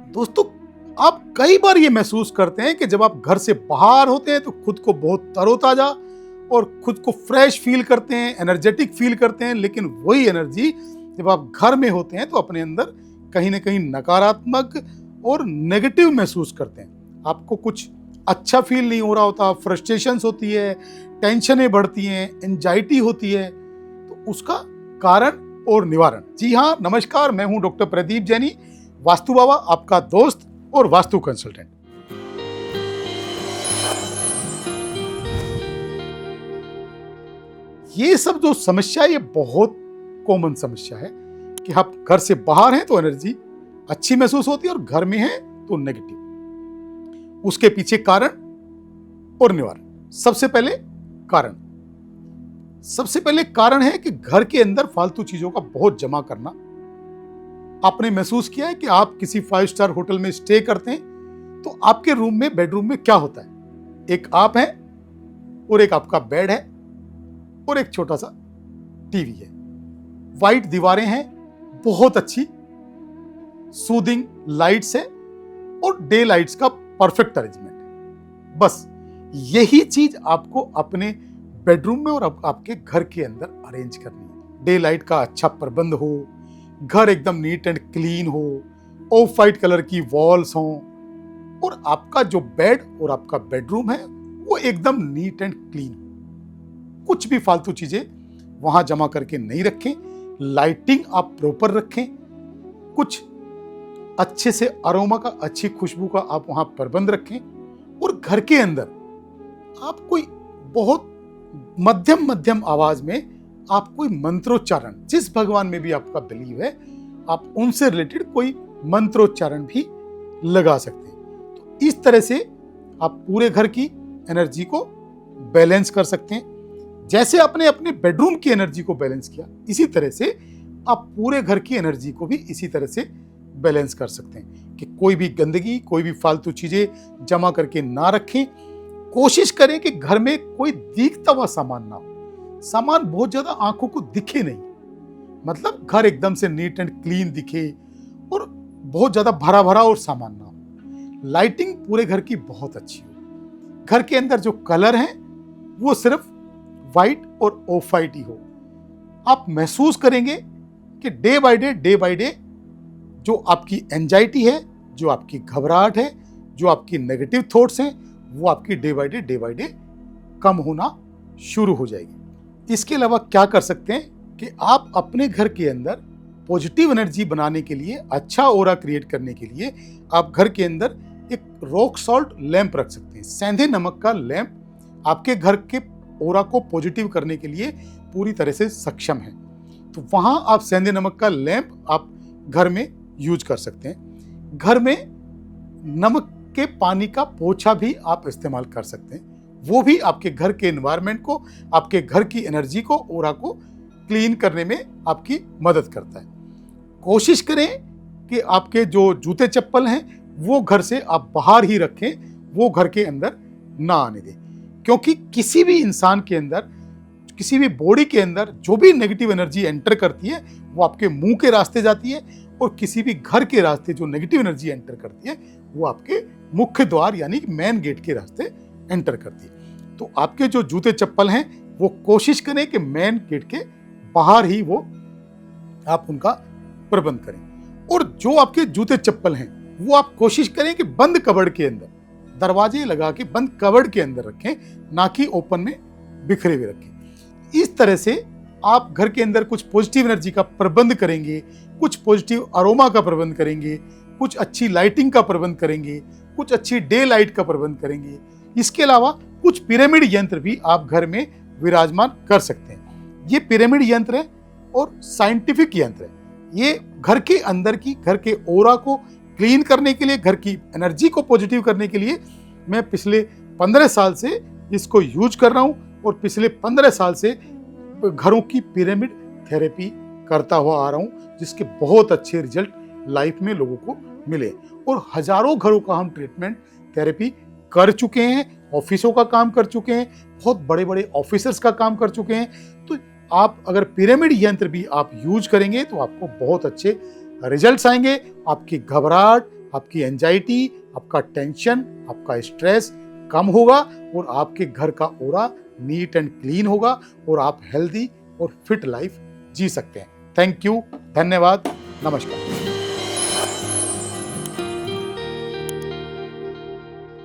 दोस्तों, आप कई बार ये महसूस करते हैं कि जब आप घर से बाहर होते हैं तो खुद को बहुत तरोताजा और खुद को फ्रेश फील करते हैं, एनर्जेटिक फील करते हैं, लेकिन वही एनर्जी जब आप घर में होते हैं तो अपने अंदर कहीं ना कहीं नकारात्मक और नेगेटिव महसूस करते हैं। आपको कुछ अच्छा फील नहीं हो रहा होता, फ्रस्ट्रेशंस होती है, टेंशनें बढ़ती हैं, एंजाइटी होती है। तो उसका कारण और निवारण। जी हाँ, नमस्कार, मैं हूं डॉक्टर प्रदीप जैनी, वास्तु बाबा, आपका दोस्त और वास्तु कंसल्टेंट। ये सब जो समस्या है, ये बहुत कॉमन समस्या है कि आप घर से बाहर हैं तो एनर्जी अच्छी महसूस होती है और घर में है तो नेगेटिव। उसके पीछे कारण और निवारण। सबसे पहले कारण है कि घर के अंदर फालतू चीजों का बहुत जमा करना। आपने महसूस किया है कि आप किसी 5 स्टार होटल में स्टे करते हैं तो आपके रूम में, बेडरूम में क्या होता है? एक आप है और एक आपका बेड है और एक छोटा सा टीवी है। वाइट दीवारें हैं, बहुत अच्छी सूदिंग लाइट्स है और डे लाइट्स का परफेक्ट अरेंजमेंट है। बस यही चीज आपको अपने बेडरूम में और आपके घर के अंदर अरेंज करनी है। डे लाइट का अच्छा प्रबंध हो, घर एकदम नीट एंड क्लीन हो, ऑफ वाइट कलर की वॉल्स हों और आपका जो बेड और आपका बेडरूम है वो एकदम नीट एंड क्लीन हो। कुछ भी फालतू चीजें वहां जमा करके नहीं रखें। लाइटिंग आप प्रॉपर रखें। कुछ अच्छे से अरोमा का, अच्छी खुशबू का आप वहां प्रबंध रखें। और घर के अंदर आप कोई बहुत मध्यम आवाज में आप कोई मंत्रोच्चारण, जिस भगवान में भी आपका बिलीव है, आप उनसे रिलेटेड कोई मंत्रोच्चारण भी लगा सकते हैं। तो इस तरह से आप पूरे घर की एनर्जी को बैलेंस कर सकते हैं। जैसे आपने अपने बेडरूम की एनर्जी को बैलेंस किया, इसी तरह से आप पूरे घर की एनर्जी को भी इसी तरह से बैलेंस कर सकते हैं कि कोई भी गंदगी, कोई भी फालतू चीजें जमा करके ना रखें। कोशिश करें कि घर में कोई दिखता हुआ सामान ना हो। सामान बहुत ज्यादा आंखों को दिखे नहीं, मतलब घर एकदम से नीट एंड क्लीन दिखे और बहुत ज्यादा भरा भरा और सामान ना हो। लाइटिंग पूरे घर की बहुत अच्छी हो। घर के अंदर जो कलर है वो सिर्फ व्हाइट और ऑफ व्हाइट ही हो। आप महसूस करेंगे कि डे बाय डे जो आपकी एंजाइटी है, जो आपकी घबराहट है, जो आपकी नेगेटिव थॉट्स हैं, वो आपकी डे बाय डे कम होना शुरू हो जाएगी। इसके अलावा क्या कर सकते हैं कि आप अपने घर के अंदर पॉजिटिव एनर्जी बनाने के लिए, अच्छा ऑरा क्रिएट करने के लिए आप घर के अंदर एक रॉक सॉल्ट लैंप रख सकते हैं। सेंधे नमक का लैंप आपके घर के ऑरा को पॉजिटिव करने के लिए पूरी तरह से सक्षम है। तो वहां आप सेंधे नमक का लैंप आप घर में यूज कर सकते हैं। घर में नमक के पानी का पोछा भी आप इस्तेमाल कर सकते हैं। वो भी आपके घर के एनवायरनमेंट को, आपके घर की एनर्जी को, ऑरा को क्लीन करने में आपकी मदद करता है। कोशिश करें कि आपके जो जूते चप्पल हैं वो घर से आप बाहर ही रखें, वो घर के अंदर ना आने दें। क्योंकि किसी भी इंसान के अंदर, किसी भी बॉडी के अंदर जो भी नेगेटिव एनर्जी एंटर करती है वो आपके मुंह के रास्ते जाती है और किसी भी घर के रास्ते जो नेगेटिव एनर्जी एंटर करती है वो आपके मुख्य द्वार यानी मेन गेट के रास्ते एंटर करती है। तो आपके जो जूते चप्पल हैं वो कोशिश करें कि मेन गेट के बाहर ही वो आप उनका प्रबंध करें। और जो आपके जूते चप्पल हैं वो आप कोशिश करें कि बंद कबर्ड के अंदर, दरवाजे लगा के बंद कबर्ड के अंदर रखें, ना कि ओपन में बिखरे हुए रखें। इस तरह से आप घर के अंदर कुछ पॉजिटिव एनर्जी का प्रबंध करेंगे, कुछ पॉजिटिव अरोमा का प्रबंध करेंगे, कुछ अच्छी लाइटिंग का प्रबंध करेंगे, कुछ अच्छी डे लाइट का प्रबंध करेंगे। इसके अलावा कुछ पिरामिड यंत्र भी आप घर में विराजमान कर सकते हैं। ये पिरामिड यंत्र है और साइंटिफिक यंत्र है। ये घर के अंदर की, घर के ऑरा को क्लीन करने के लिए, घर की एनर्जी को पॉजिटिव करने के लिए मैं पिछले 15 साल से इसको यूज कर रहा हूं और पिछले 15 साल से घरों की पिरामिड थेरेपी करता हुआ आ रहा हूं, जिसके बहुत अच्छे रिजल्ट लाइफ में लोगों को मिले और हजारों घरों का हम ट्रीटमेंट थेरेपी कर चुके हैं, ऑफिसों का काम कर चुके हैं, बहुत बड़े बड़े ऑफिसर्स का काम कर चुके हैं। तो आप अगर पिरामिड यंत्र भी आप यूज करेंगे तो आपको बहुत अच्छे रिजल्ट्स आएंगे। आपकी घबराहट, आपकी एंजाइटी, आपका टेंशन, आपका स्ट्रेस कम होगा और आपके घर का ऑरा नीट एंड क्लीन होगा और आप हेल्दी और फिट लाइफ जी सकते हैं। थैंक यू, धन्यवाद, नमस्कार।